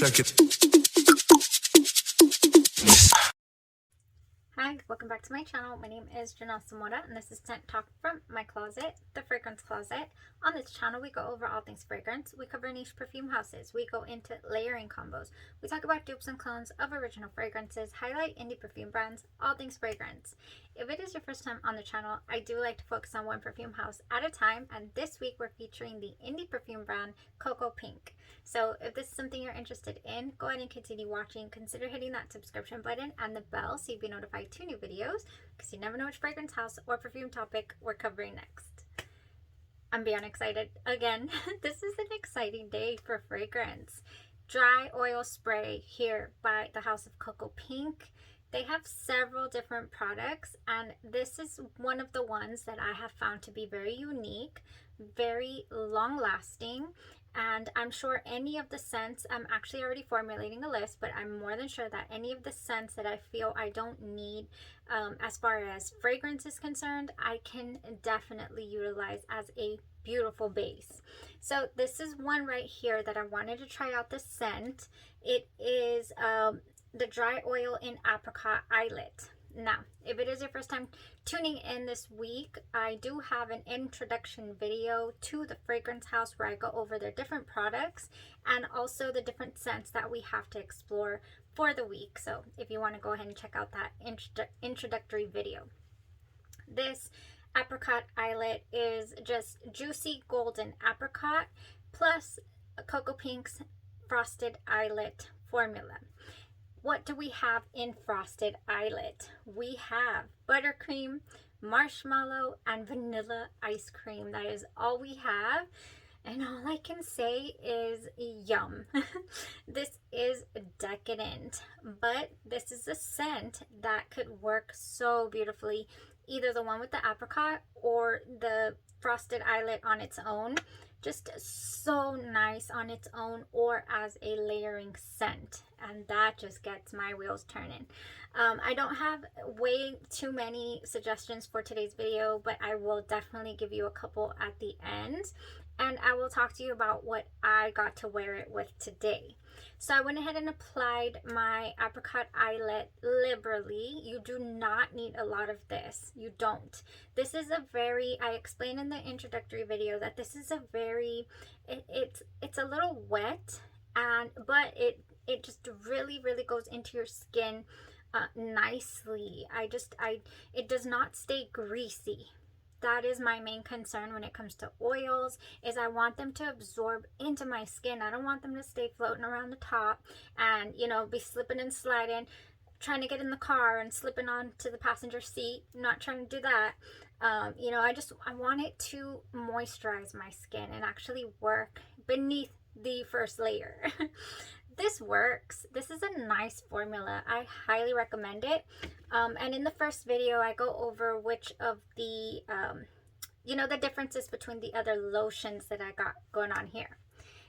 check it. Hi, welcome back to my channel. My name is Janelle Samora and this is Scent Talk from my closet, the fragrance closet. On this channel, we go over all things fragrance. We cover niche perfume houses. We go into layering combos. We talk about dupes and clones of original fragrances, highlight indie perfume brands, all things fragrance. If it is your first time on the channel, I do like to focus on one perfume house at a time, and this week we're featuring the indie perfume brand COCOAPINK. So if this is something you're interested in, go ahead and continue watching. Consider hitting that subscription button and the bell so you'll be notified to new videos, because you never know which fragrance house or perfume topic we're covering next. I'm beyond excited again. This is an exciting day for fragrance. Dry oil spray here by the house of COCOAPINK. They have several different products, and this is one of the ones that I have found to be very unique, very long lasting. And I'm sure any of the scents, I'm actually already formulating a list, but I'm more than sure that any of the scents that I feel I don't need as far as fragrance is concerned, I can definitely utilize as a beautiful base. So this is one right here that I wanted to try out the scent. It is the dry oil in Apricot Eyelet. Now, if it is your first time tuning in this week, I do have an introduction video to the fragrance house where I go over their different products and also the different scents that we have to explore for the week. So if you want to go ahead and check out that introductory video. This Apricot Eyelet is just juicy golden apricot plus COCOAPINK's frosted eyelet formula. What do we have in frosted eyelet? We have buttercream, marshmallow, and vanilla ice cream. That is all we have. And all I can say is yum. This is decadent, but this is a scent that could work so beautifully. Either the one with the apricot or the frosted eyelet on its own. Just so nice on its own or as a layering scent, and that just gets my wheels turning. I don't have way too many suggestions for today's video, but I will definitely give you a couple at the end, and I will talk to you about what I got to wear it with today. So I went ahead and applied my Apricot Eyelet liberally. You do not need a lot of this. You don't. This is a very, I explained in the introductory video that this is a very, it's a little wet, but it just really goes into your skin nicely. It does not stay greasy. That is my main concern when it comes to oils, is I want them to absorb into my skin. I don't want them to stay floating around the top and, you know, be slipping and sliding, trying to get in the car and slipping onto the passenger seat. I'm not trying to do that. You know, I want it to moisturize my skin and actually work beneath the first layer. This works. This is a nice formula. I highly recommend it. And in the first video, I go over which of the, you know, the differences between the other lotions that I got going on here.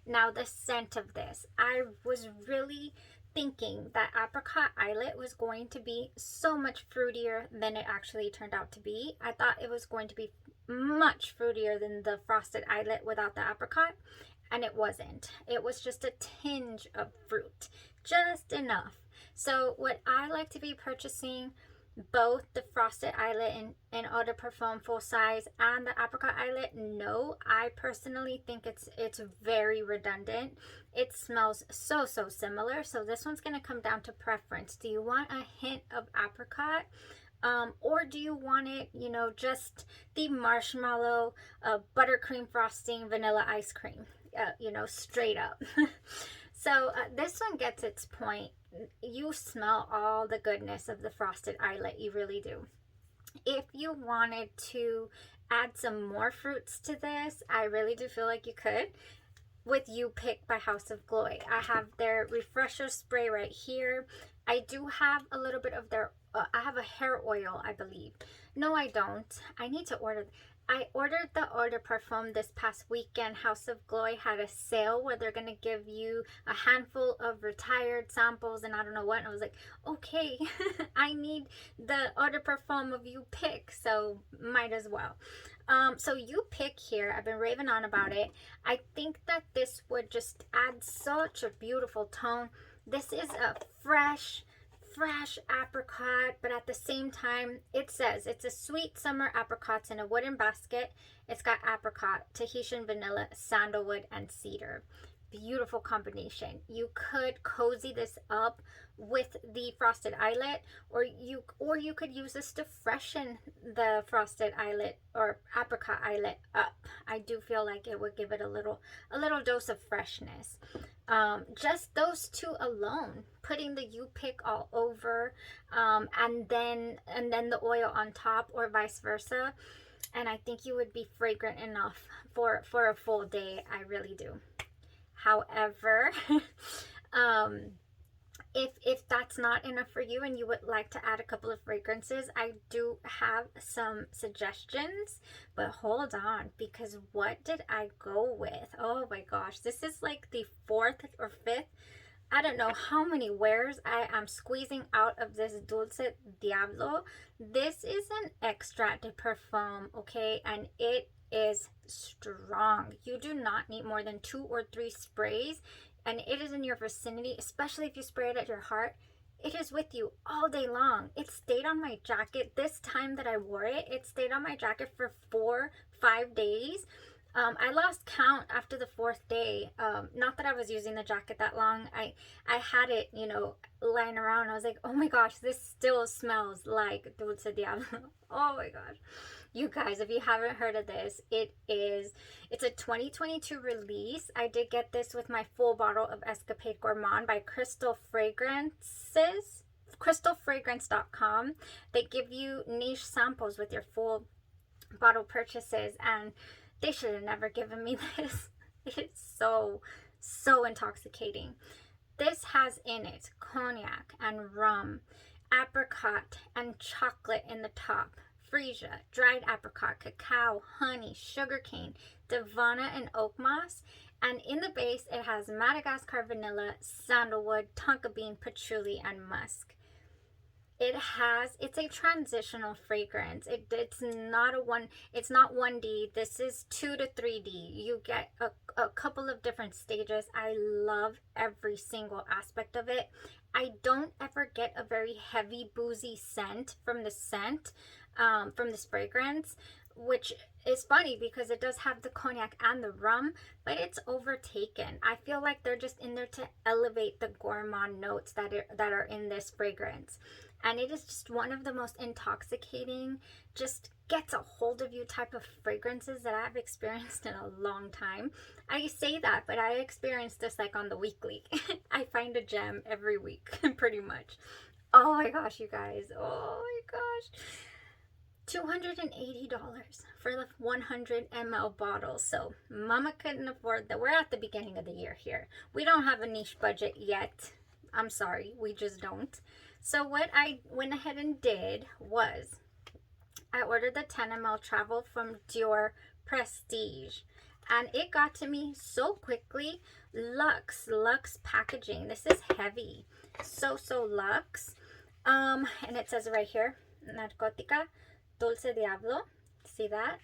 Now, the scent of this, I was really thinking that Apricot Eyelet was going to be so much fruitier than it actually turned out to be. I thought it was going to be much fruitier than the frosted eyelet without the apricot. And it wasn't. It was just a tinge of fruit, just enough. So what I like to be purchasing, both the frosted eyelet in eau de parfum full size and the apricot eyelet, no, I personally think it's very redundant. It smells so similar. So this one's going to come down to preference. Do you want a hint of apricot? Or do you want it, you know, just the marshmallow, buttercream frosting, vanilla ice cream? You know, straight up. So this one gets its point. You smell all the goodness of the frosted eyelet. You really do. If you wanted to add some more fruits to this, I really do feel like you could with You Pick by House of Glory. I have their refresher spray right here. I do have a little bit of their I have a hair oil, I believe. No, I don't. I need to order. I ordered the eau de parfum this past weekend. House of Glory had a sale where they're going to give you a handful of retired samples and I don't know what. And I was like, okay, I need the eau de parfum of You Pick, so might as well. So you pick here. I've been raving on about it. I think that this would just add such a beautiful tone. This is a fresh apricot, but at the same time, it says it's a sweet summer apricots in a wooden basket. It's got apricot, Tahitian vanilla, sandalwood, and cedar. Beautiful combination. You could cozy this up with the frosted eyelet, or you could use this to freshen the frosted eyelet or apricot eyelet up. I do feel like it would give it a little dose of freshness. Just those two alone, putting the you pick all over, and then the oil on top, or vice versa, and I think you would be fragrant enough for a full day. I really do. However, if that's not enough for you and you would like to add a couple of fragrances, I do have some suggestions. But hold on, because what did I go with? Oh my gosh, this is like the 4th or 5th. I don't know how many wears I am squeezing out of this Dulce Diablo. This is an extrait de parfum, okay? And it is strong. You do not need more than 2 or 3 sprays, and it is in your vicinity, especially if you spray it at your heart. It is with you all day long. It stayed on my jacket this time that I wore it. It stayed on my jacket for 4-5 days. I lost count after the 4th day. Not that I was using the jacket that long. I had it, you know, lying around. I was like, oh my gosh, this still smells like Dulce Diablo. Oh my gosh. You guys, if you haven't heard of this, it's a 2022 release. I did get this with my full bottle of Escapade Gourmand by Crystal Fragrances. crystalfragrance.com. They give you niche samples with your full bottle purchases, and they should have never given me this. It's so intoxicating. This has in it cognac and rum, apricot and chocolate in the top, freesia, dried apricot, cacao, honey, sugarcane, divana, and oak moss. And in the base, it has Madagascar vanilla, sandalwood, tonka bean, patchouli, and musk. It's a transitional fragrance. It's not 1D. This is 2 to 3D. You get a couple of different stages. I love every single aspect of it. I don't ever get a very heavy boozy scent from this fragrance, which is funny because it does have the cognac and the rum, but it's overtaken. I feel like they're just in there to elevate the gourmand notes that are in this fragrance. And it is just one of the most intoxicating, just gets a hold of you type of fragrances that I've experienced in a long time. I say that, but I experience this like on the weekly. I find a gem every week, pretty much. Oh my gosh, you guys. Oh my gosh. $280 for the 100 ml bottle. So mama couldn't afford that. We're at the beginning of the year here. We don't have a niche budget yet. I'm sorry, we just don't. So what I went ahead and did was I ordered the 10 ml travel from Dior Prestige, and it got to me so quickly. Luxe packaging. This is heavy, so luxe. And it says right here, Narcotica Dulce Diablo. See that?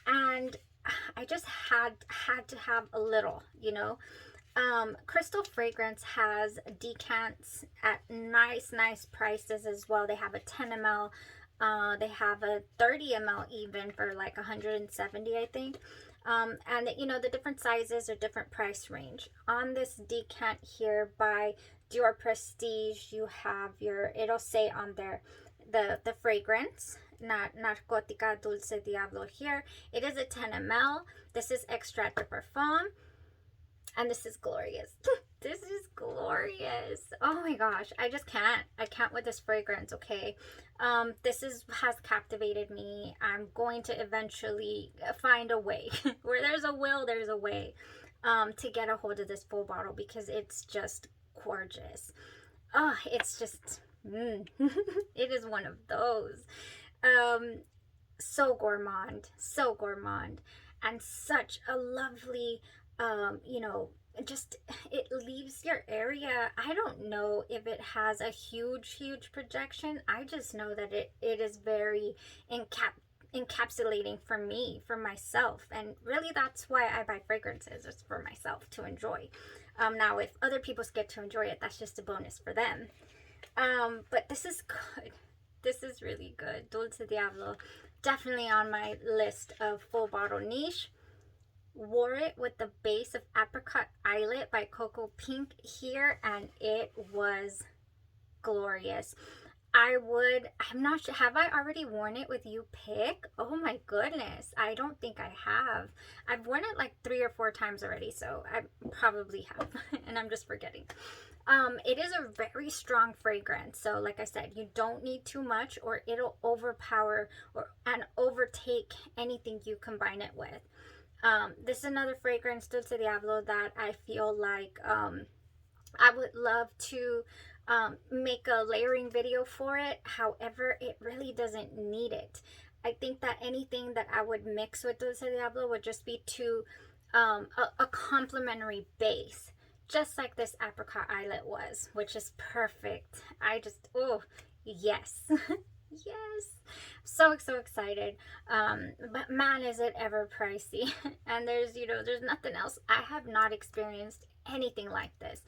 And I just had to have a little, you know. Crystal Fragrance has decants at nice prices as well. They have a 10 ml, they have a 30 ml even for like 170, I think. And you know, the different sizes are different price range. On this decant here by Dior Prestige, you have it'll say on there the fragrance, Narcotica Dulce Diablo here. It is a 10 ml. This is extrait de parfum. And this is glorious. This is glorious. Oh my gosh. I can't with this fragrance, okay? This has captivated me. I'm going to eventually find a way. Where there's a will, there's a way. To get a hold of this full bottle, because it's just gorgeous. Oh, it's just, it is one of those. So gourmand. And such a lovely, you know, just it leaves your area. I don't know if it has a huge projection. I just know that it is very encapsulating for me, for myself. And really, that's why I buy fragrances. It's for myself to enjoy. Now, if other people get to enjoy it, that's just a bonus for them. But this is good. This is really good. Dulce Diablo. Definitely on my list of full bottle niche. Wore it with the base of Apricot Eyelet by COCOAPINK here, and it was glorious. I'm not sure, have I already worn it with You Pick? Oh my goodness, I don't think I have. I've worn it like 3 or 4 times already, so I probably have, and I'm just forgetting. It is a very strong fragrance, so like I said, you don't need too much or it'll overpower and overtake anything you combine it with. This is another fragrance, Dulce Diablo, that I feel like I would love to make a layering video for it. However, it really doesn't need it. I think that anything that I would mix with Dulce Diablo would just be too a complementary base, just like this Apricot Eyelet was, which is perfect. I just, oh yes. Yes, so excited. But man, is it ever pricey. And there's nothing else. I have not experienced anything like this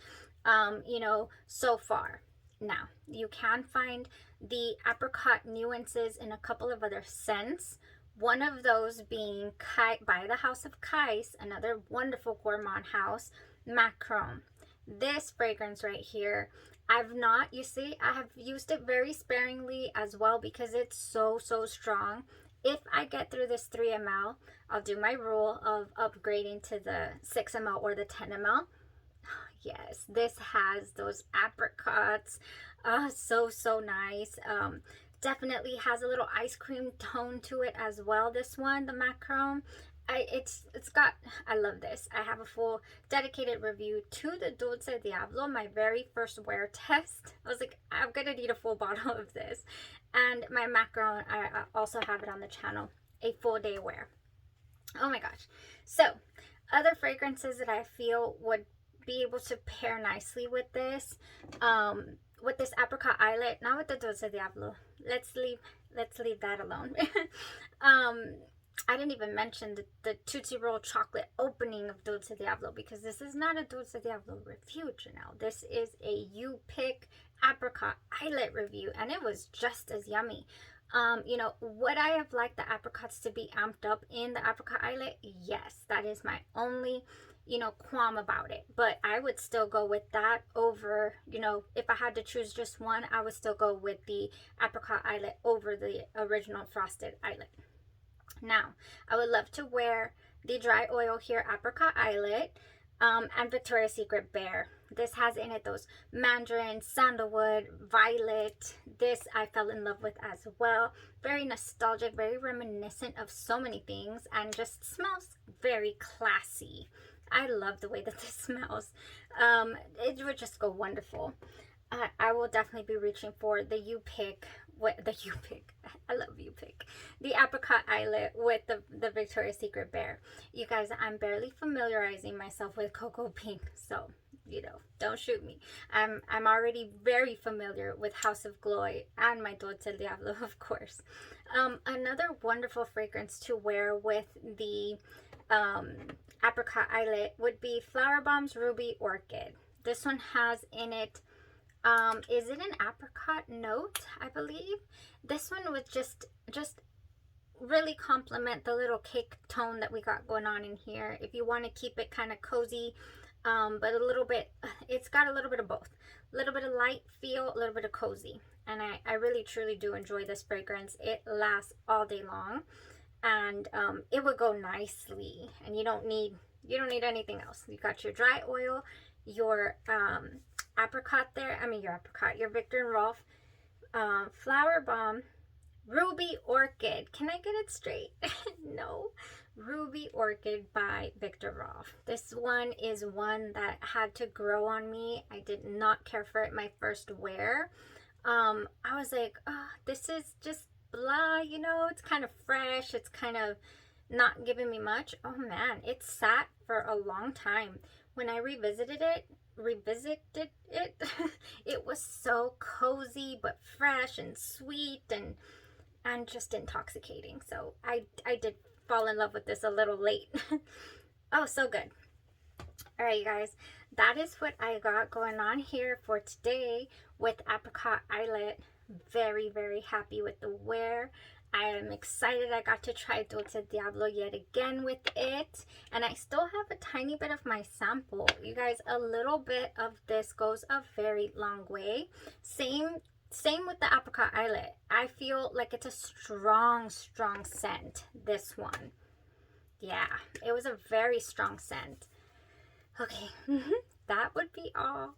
so far. Now, you can find the apricot nuances in a couple of other scents. One of those being by the House of Kais, another wonderful gourmand house, Macron. This fragrance right here, I have used it very sparingly as well because it's so strong. If I get through this 3 ml, I'll do my rule of upgrading to the 6 ml or the 10 ml. Yes, this has those apricots. So nice. Definitely has a little ice cream tone to it as well. This one, the Macron. I love this. I have a full dedicated review to the Dulce Diablo, my very first wear test. I was like, I'm gonna need a full bottle of this. And my Macron, I also have it on the channel, a full day wear. Oh my gosh. So other fragrances that I feel would be able to pair nicely with this Apricot Eyelet, not with the Dulce Diablo. Let's leave that alone. I didn't even mention the Tootsie Roll chocolate opening of Dulce Diablo, because this is not a Dulce Diablo review, Janelle. This is a You Pick Apricot Eyelet review, and it was just as yummy. Would I have liked the apricots to be amped up in the Apricot Eyelet? Yes, that is my only qualm about it. But I would still go with that over, if I had to choose just one, I would still go with the Apricot Eyelet over the original Frosted Eyelet. Now, I would love to wear the dry oil here, Apricot Eyelet, and Victoria's Secret Bear. This has in it those mandarin, sandalwood, violet. This I fell in love with as well. Very nostalgic, very reminiscent of so many things, and just smells very classy. I love the way that this smells. It would just go wonderful. I will definitely be reaching for the You Pick. I love You Pick. The Apricot Eyelet with the Victoria's Secret Bear. You guys, I'm barely familiarizing myself with COCOAPINK, so don't shoot me. I'm already very familiar with House of Glory and my Dulce Diablo, of course. Another wonderful fragrance to wear with the Apricot Eyelet would be Flower Bomb's Ruby Orchid. This one has in it, is it an apricot note, I believe? This one would just really complement the little cake tone that we got going on in here. If you want to keep it kind of cozy, but a little bit, it's got a little bit of both. A little bit of light feel, a little bit of cozy. And I really truly do enjoy this fragrance. It lasts all day long, and it would go nicely. And you don't need anything else. You got your dry oil, your apricot there. Your Viktor and Rolf Flower Bomb Ruby Orchid. Can I get it straight? No. Ruby Orchid by Viktor Rolf. This one is one that had to grow on me. I did not care for it my first wear. I was like, oh, this is just blah, it's kind of fresh. It's kind of not giving me much. Oh man, it sat for a long time. When I revisited it, it was so cozy but fresh and sweet, and and just intoxicating. So I did fall in love with this a little late. Oh, so good. All right, you guys, that is what I got going on here for today with Apricot Eyelet. Very, very happy with the wear. I am excited I got to try Dulce Diablo yet again with it. And I still have a tiny bit of my sample. You guys, a little bit of this goes a very long way. Same with the Apricot Eyelet. I feel like it's a strong scent, this one. Yeah, it was a very strong scent. Okay, that would be all.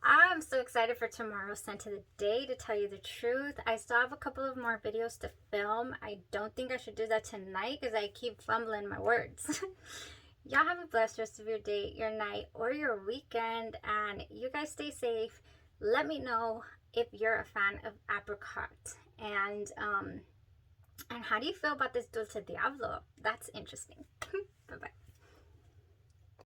I'm so excited for tomorrow's scent of the day, to tell you the truth. I still have a couple of more videos to film. I don't think I should do that tonight because I keep fumbling my words. Y'all have a blessed rest of your day, your night, or your weekend, and you guys stay safe. Let me know if you're a fan of Apricot, and how do you feel about this Dulce Diablo? That's interesting. Bye-bye.